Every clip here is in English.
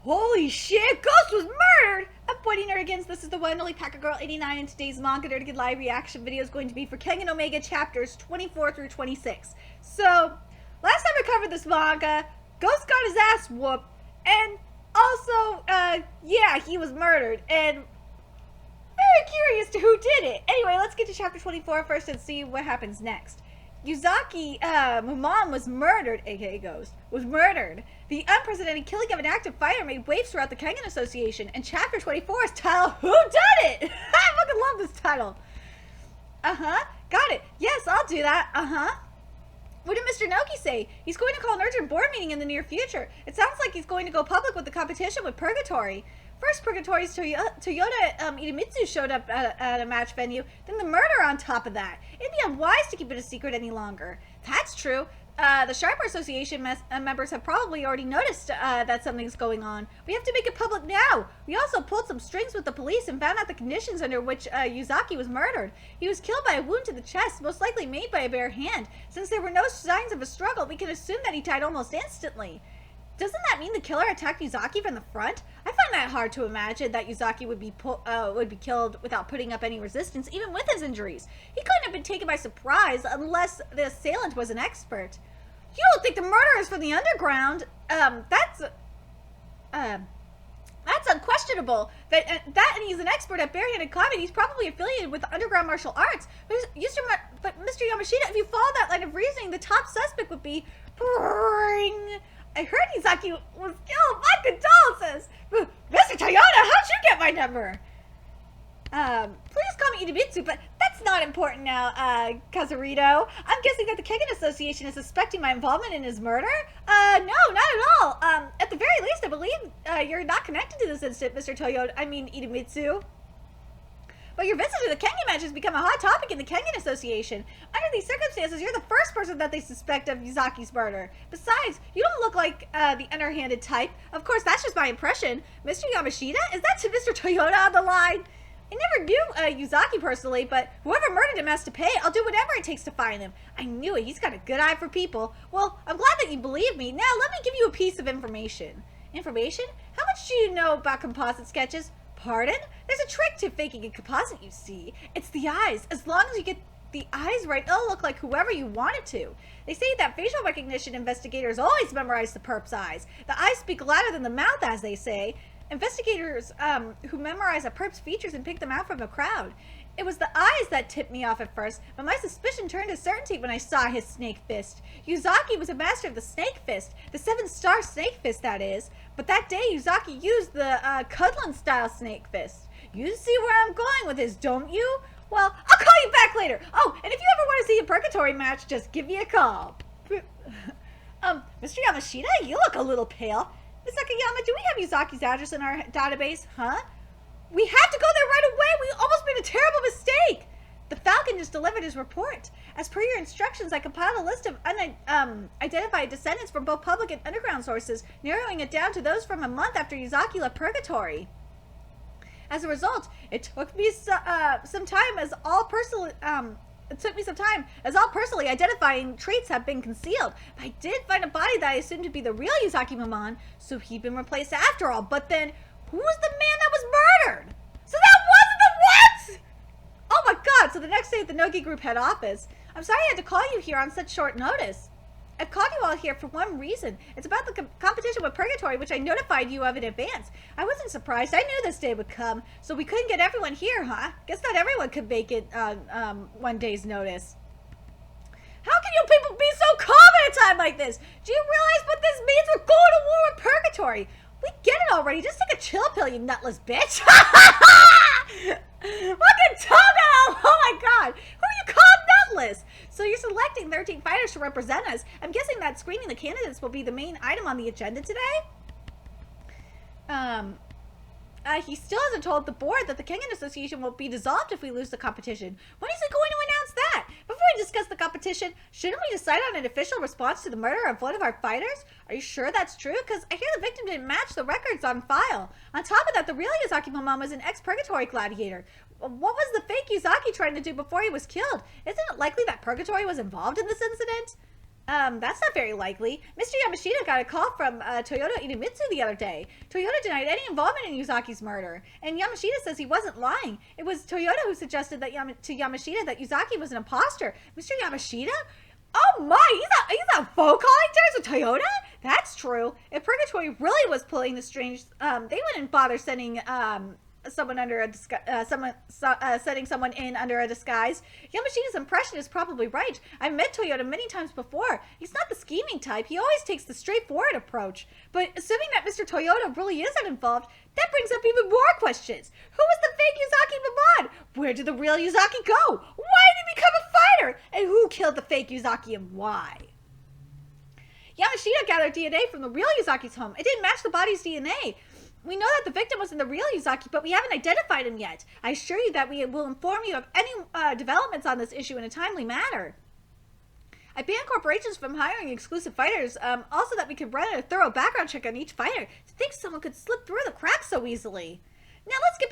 Holy shit, Ghost was murdered! I'm pointing Nerdigans. This is the one and only Packer Girl 89, and today's Manga Nerdigan live reaction video is going to be for Kengan Omega chapters 24 through 26. So, last time I covered this manga, Ghost got his ass whooped, and also, yeah, he was murdered, and very curious to who did it. Anyway, let's get to chapter 24 first and see what happens next. Yuzaki Mumon was murdered, aka Ghost, was murdered. The unprecedented killing of an active fighter made waves throughout the Kengan Association, and chapter 24 is titled, Who Done It? I fucking love this title. Got it. Yes, I'll do that. What did Mr. Noki say? He's going to call an urgent board meeting in the near future. It sounds like he's going to go public with the competition with Purgatory. First, Purgatory's Toyota Idemitsu showed up at a match venue, then the murder on top of that. It'd be unwise to keep it a secret any longer. That's true. The Sharper Association members have probably already noticed that something's going on. We have to make it public now. We also pulled some strings with the police and found out the conditions under which Yuzaki was murdered. He was killed by a wound to the chest, most likely made by a bare hand. Since there were no signs of a struggle, we can assume that he died almost instantly. Doesn't that mean the killer attacked Yuzaki from the front? I find that hard to imagine that Yuzaki would be killed without putting up any resistance, even with his injuries. He couldn't have been taken by surprise unless the assailant was an expert. You don't think the murderer is from the underground? That's unquestionable. And he's an expert at barehanded combat. He's probably affiliated with the underground martial arts. But Mr. Yamashita, if you follow that line of reasoning, the top suspect would be... I heard Yuzaki was killed. My condolences. Mr. Toyota, how'd you get my number? Please call me Idemitsu, but that's not important now, Kazurito. I'm guessing that the Kengan Association is suspecting my involvement in his murder? No, not at all. At the very least, I believe you're not connected to this incident, Mr. Idemitsu. But your visit to the Kengan match has become a hot topic in the Kengan Association. Under these circumstances, you're the first person that they suspect of Yuzaki's murder. Besides, you don't look like the underhanded type. Of course, that's just my impression. Mr. Yamashita? Is that to Mr. Toyota on the line? I never knew Yuzaki personally, but whoever murdered him has to pay. I'll do whatever it takes to find him. I knew it. He's got a good eye for people. Well, I'm glad that you believe me. Now, let me give you a piece of information. Information? How much do you know about composite sketches? Pardon? There's a trick to faking a composite, you see. It's the eyes. As long as you get the eyes right, it'll look like whoever you want it to. They say that facial recognition investigators always memorize the perp's eyes. The eyes speak louder than the mouth, as they say. Investigators who memorize a perp's features and pick them out from a crowd. It was the eyes that tipped me off at first, but my suspicion turned to certainty when I saw his snake fist. Yuzaki was a master of the snake fist, the 7-star snake fist, that is. But that day, Yuzaki used the Kudlin-style snake fist. You see where I'm going with this, don't you? Well, I'll call you back later. Oh, and if you ever want to see a Purgatory match, just give me a call. Mr. Yamashita, you look a little pale. Ms. Akiyama, do we have Yuzaki's address in our database? Huh? We have to go there right away. We almost made a terrible mistake. The Falcon just delivered his report. As per your instructions, I compiled a list of unidentified descendants from both public and underground sources, narrowing it down to those from a month after Yuzaki left Purgatory. As a result, it took me some time as all personally identifying traits have been concealed. But I did find a body that I assumed to be the real Yuzaki Mumon, so he'd been replaced after all. But then, who was the man that was murdered? So that wasn't the what? Oh my god, so the next day at the Nogi Group head office. I'm sorry I had to call you here on such short notice. I've called you all here for one reason. It's about the competition with Purgatory, which I notified you of in advance. I wasn't surprised. I knew this day would come, so we couldn't get everyone here, huh? Guess not everyone could make it one day's notice. How can you people be so calm at a time like this? Do you realize what this means? We're going to war with Purgatory. We get it already. Just take a chill pill, you nutless bitch. Fucking Togo! Oh my god! Who are you calling nutless? So you're selecting 13 fighters to represent us. I'm guessing that screening the candidates will be the main item on the agenda today? He still hasn't told the board that the Kengan Association will be dissolved if we lose the competition. When is he going to announce that? Before we discuss the competition, shouldn't we decide on an official response to the murder of one of our fighters? Are you sure that's true? Because I hear the victim didn't match the records on file. On top of that, the real Yuzaki Mumon was an ex-Purgatory gladiator. What was the fake Yuzaki trying to do before he was killed? Isn't it likely that Purgatory was involved in this incident? That's not very likely. Mr. Yamashita got a call from Toyota Idemitsu the other day. Toyota denied any involvement in Yuzaki's murder, and Yamashita says he wasn't lying. It was Toyota who suggested that to Yamashita that Yuzaki was an imposter. Mr. Yamashita? Oh my, he's not phone calling terms with Toyota? That's true. If Purgatory really was pulling the strange, they wouldn't bother sending someone under a setting someone in under a disguise. Yamashita's impression is probably right. I've met Toyota many times before. He's not the scheming type. He always takes the straightforward approach. But assuming that Mr. Toyota really isn't involved, that brings up even more questions. Who was the fake Yuzaki Mimon? Where did the real Yuzaki go? Why did he become a fighter? And who killed the fake Yuzaki and why? Yamashita gathered DNA from the real Yuzaki's home. It didn't match the body's DNA. We know that the victim wasn't the real Yuzaki, but we haven't identified him yet. I assure you that we will inform you of any developments on this issue in a timely manner. I ban corporations from hiring exclusive fighters, also that we could run a thorough background check on each fighter. To think someone could slip through the cracks so easily. Now let's go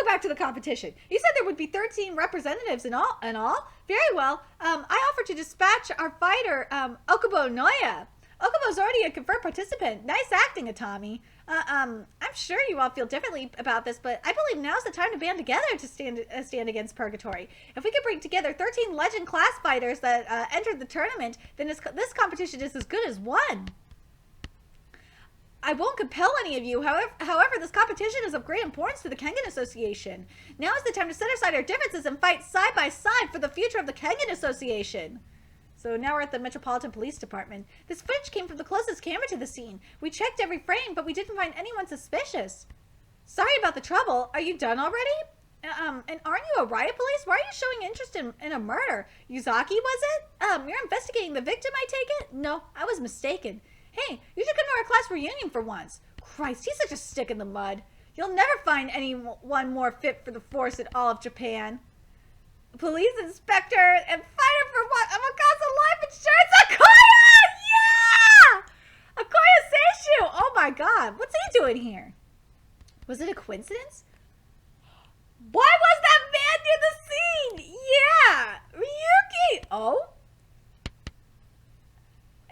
back to the competition. You said there would be 13 representatives in all? Very well. I offered to dispatch our fighter, Okubo Noya. Okubo's already a confirmed participant. Nice acting, Atami. I'm sure you all feel differently about this, but I believe now's the time to band together to stand against Purgatory. If we could bring together 13 legend class fighters that entered the tournament, then this competition is as good as won. I won't compel any of you. However, this competition is of great importance to the Kengan Association. Now is the time to set aside our differences and fight side by side for the future of the Kengan Association. So now we're at the Metropolitan Police Department. This footage came from the closest camera to the scene. We checked every frame, but we didn't find anyone suspicious. Sorry about the trouble. Are you done already? And aren't you a riot police? Why are you showing interest in a murder? Yuzaki, was it? You're investigating the victim, I take it? No, I was mistaken. Hey, you should come to our class reunion for once. Christ, he's such a stick in the mud. You'll never find anyone more fit for the force in all of Japan. Police inspector and fighter for what? Amakasa life insurance. Akoya! Yeah! Akoya Seishu! Oh my god, what's he doing here? Was it a coincidence? Why was that man near the scene? Yeah! Ryuki! Oh?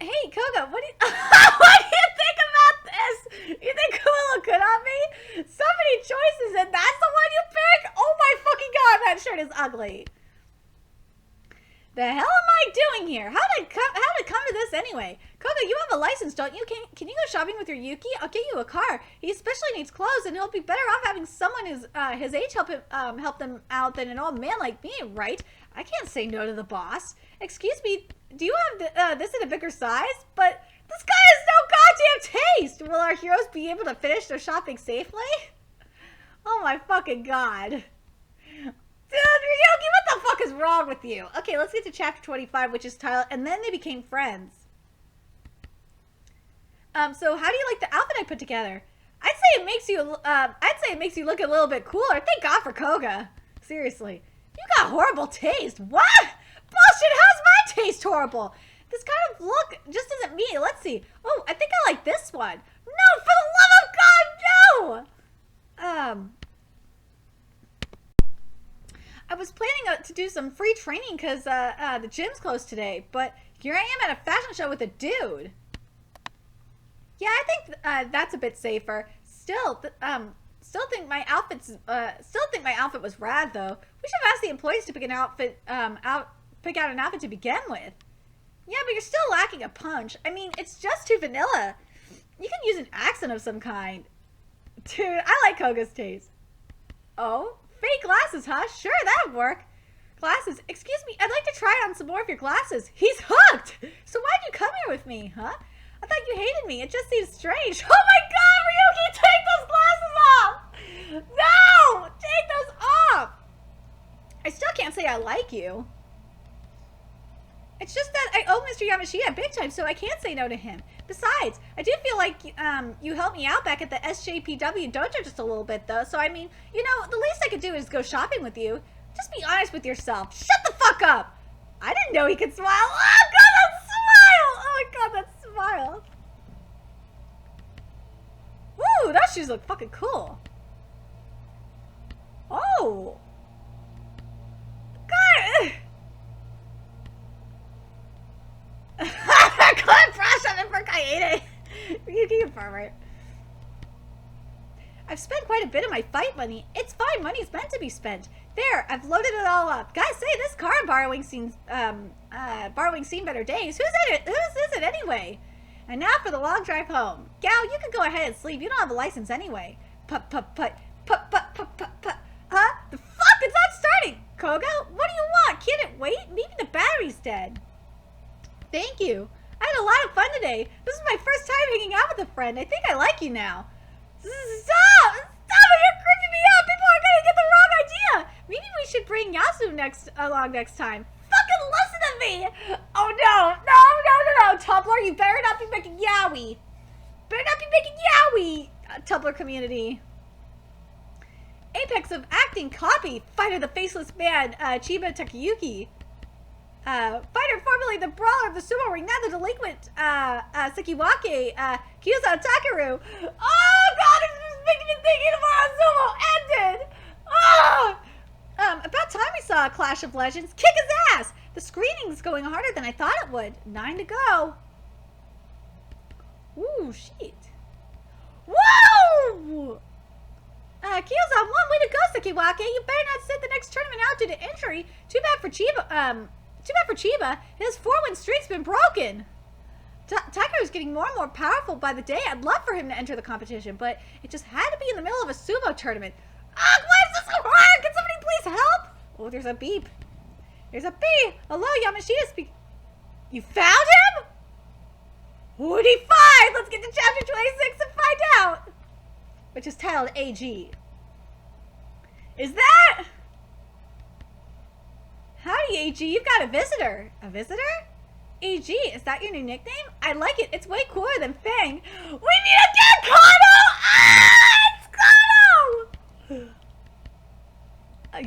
Hey, Koga, what do you think about this? You think Kuma look good on me? So many choices, and that's the one you pick? Oh my fucking god, that shirt is ugly. The hell am I doing here? How did it come to this anyway? Koga, you have a license, don't you? Can you go shopping with your Yuki? I'll get you a car. He especially needs clothes, and he'll be better off having someone his age help them out than an old man like me, right? I can't say no to the boss. Excuse me, do you have this in a bigger size? But this guy has no goddamn taste! Will our heroes be able to finish their shopping safely? Oh my fucking god. Dude, Ryuki, what the fuck is wrong with you? Okay, let's get to chapter 25, which is titled, And Then They Became Friends. So how do you like the outfit I put together? I'd say it makes you look a little bit cooler. Thank God for Koga. Seriously. You got horrible taste. What? Bullshit, how's my taste horrible? This kind of look just isn't me. Let's see. Oh, I think I like this one. No, for the love of God, no! I was planning to do some free training because the gym's closed today, but here I am at a fashion show with a dude. Yeah, I think that's a bit safer. Still think my outfit was rad though. We should have asked the employees to pick an outfit pick out an outfit to begin with. Yeah, but you're still lacking a punch. I mean, it's just too vanilla. You can use an accent of some kind. Dude, I like Koga's taste. Oh, fake glasses, huh? Sure, that'd work. Glasses. Excuse me, I'd like to try on some more of your glasses. He's hooked! So why'd you come here with me, huh? I thought you hated me. It just seems strange. Oh my god, Ryuki, take those glasses off! No! Take those off! I still can't say I like you. It's just that I owe Mr. Yamashita big time, so I can't say no to him. Besides, I do feel like you helped me out back at the SJPW dojo just a little bit, though. So, I mean, you know, the least I could do is go shopping with you. Just be honest with yourself. Shut the fuck up! I didn't know he could smile. Oh, God, that smile! Oh, my God, that smile. Woo, those shoes look fucking cool. Oh. God. pervert. I've spent quite a bit of my fight money. It's fine, money's meant to be spent. There, I've loaded it all up. Guys, say this car borrowing seen better days. Whose is it anyway? And now for the long drive home. Gal, you can go ahead and sleep. You don't have a license anyway. Huh? The fuck? It's not starting! Koga, what do you want? Can't it wait? Maybe the battery's dead. Thank you. I had a lot of fun today. This is my first time hanging out with a friend. I think I like you now. Stop! Stop it! You're creeping me out! People are gonna get the wrong idea! Maybe we should bring Yasu along next time. Fucking listen to me! Oh no! No! Tumblr, you better not be making yaoi! Better not be making yaoi! Tumblr community. Apex of acting copy! Fighter the faceless man, Chiba Takayuki. Fighter formerly the brawler of the sumo ring, now the delinquent, Sekiwake, Kyuzo Takaru. Oh god, it's just making me think Inamura Sumo ended! Oh! About time we saw a Clash of Legends. Kick his ass! The screening's going harder than I thought it would. 9 to go. Ooh, shit. Whoa! Kyuzo, one way to go, Sekiwake. You better not sit the next tournament out due to injury. Too bad for Chiba. His 4-win streak's been broken. Takaru's getting more and more powerful by the day. I'd love for him to enter the competition, but it just had to be in the middle of a sumo tournament. Ah, why is this so hard? Can somebody please help? Oh, there's a beep. There's a beep. Hello, Yamashita You found him? Woody 5! Let's get to chapter 26 and find out. Which is titled AG. Is that? Howdy, AG. You've got a visitor. A visitor? AG, is that your new nickname? I like it. It's way cooler than Fang. We meet again, Kano! Ah! It's Kano!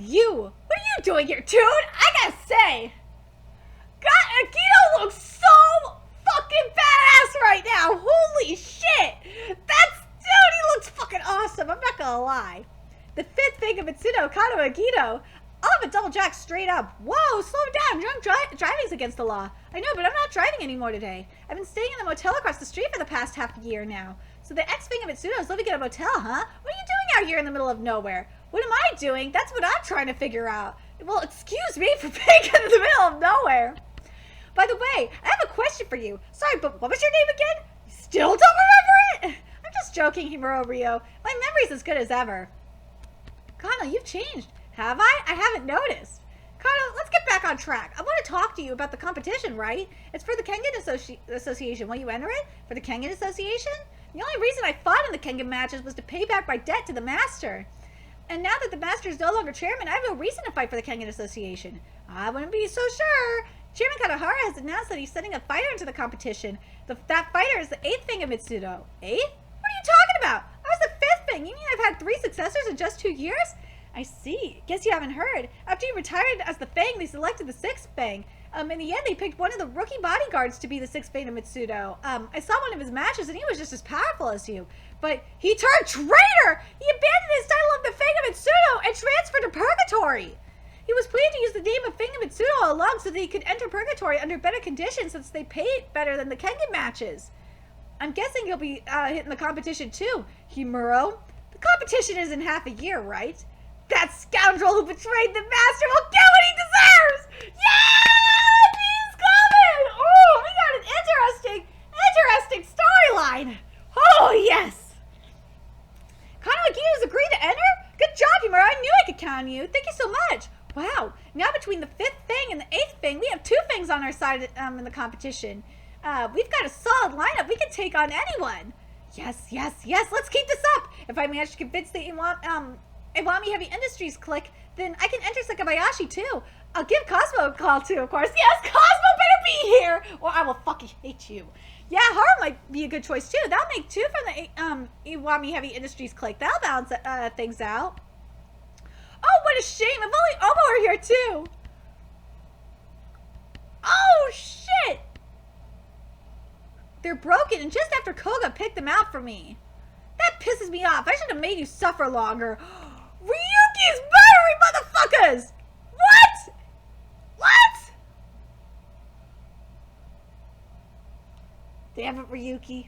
You. What are you doing here, dude? I gotta say. God, Agito looks so fucking badass right now. Holy shit. Dude, he looks fucking awesome. I'm not gonna lie. The 5th Fang of Mitsuno, Kano Agito. I'll have a double jack straight up. Whoa, slow down. Driving's against the law. I know, but I'm not driving anymore today. I've been staying in the motel across the street for the past half a year now. So the ex-Fang of Mitsuno is living in a motel, huh? What are you doing out here in the middle of nowhere? What am I doing? That's what I'm trying to figure out. Well, excuse me for being in the middle of nowhere. By the way, I have a question for you. Sorry, but what was your name again? You still don't remember it? I'm just joking, Himuro Rio. My memory's as good as ever. Kano, you've changed. Have I? I haven't noticed. Kano, let's get back on track. I want to talk to you about the competition, right? It's for the Kengan Association. Will you enter it? For the Kengan Association? The only reason I fought in the Kengan matches was to pay back my debt to the Master. And now that the Master is no longer chairman, I have no reason to fight for the Kengan Association. I wouldn't be so sure. Chairman Kadahara has announced that he's sending a fighter into the competition. That fighter is the 8th Fang of Mitsuno. 8th? What are you talking about? I was the 5th Fang. You mean I've had 3 successors in just 2 years? I see. Guess you haven't heard. After you retired as the Fang, they selected the 6th Fang. In the end, they picked one of the rookie bodyguards to be the 6th Fang of Mitsuno. I saw one of his matches, and he was just as powerful as you. But he turned traitor! He abandoned his title of the Fang of Mitsuno and transferred to Purgatory. He was planning to use the name of Fang of Mitsuno all along so that he could enter Purgatory under better conditions since they paid better than the Kengan matches. I'm guessing he'll be hitting the competition too, Himuro. The competition is in half a year, right? That scoundrel who betrayed the Master will get what he deserves! Yeah! He's coming! Oh, we got an interesting storyline! Oh, yes! Kano Agito's agreed to enter? Good job, Himura. I knew I could count on you. Thank you so much. Wow. Now between the 5th Fang and the 8th Fang, we have 2 Fangs on our side in the competition. We've got a solid lineup. We can take on anyone. Yes. Let's keep this up. If I manage to convince the Iwami Heavy Industries clique, then I can enter Sakabayashi too. I'll give Cosmo a call too, of course. Yes, Cosmo better be here, or I will fucking hate you. Yeah, Haru might be a good choice too. That'll make 2 from the Iwami Heavy Industries clique. That'll balance things out. Oh, what a shame! If only Omo were here too. Oh shit! They're broken, and just after Koga picked them out for me. That pisses me off. I should have made you suffer longer. Ryuki's murdering motherfuckers! What? Damn it, Ryuki.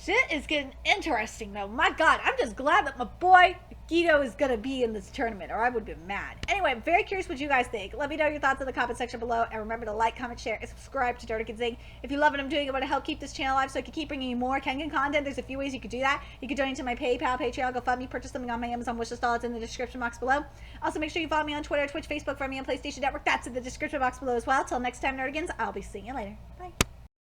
Shit is getting interesting, though. My God, I'm just glad that my boy Agito is gonna be in this tournament, or I would be mad. Anyway, I'm very curious what you guys think. Let me know your thoughts in the comment section below, and remember to like, comment, share, and subscribe to Dirty Zing. If you love what I'm doing, I want to help keep this channel alive so I can keep bringing you more Kengan content. There's a few ways you could do that. You could donate to my PayPal, Patreon, GoFundMe, purchase something on my Amazon wishlist. All it's in the description box below. Also, make sure you follow me on Twitter, Twitch, Facebook, find me on PlayStation Network. That's in the description box below as well. Till next time, Nerdigans, I'll be seeing you later. Bye.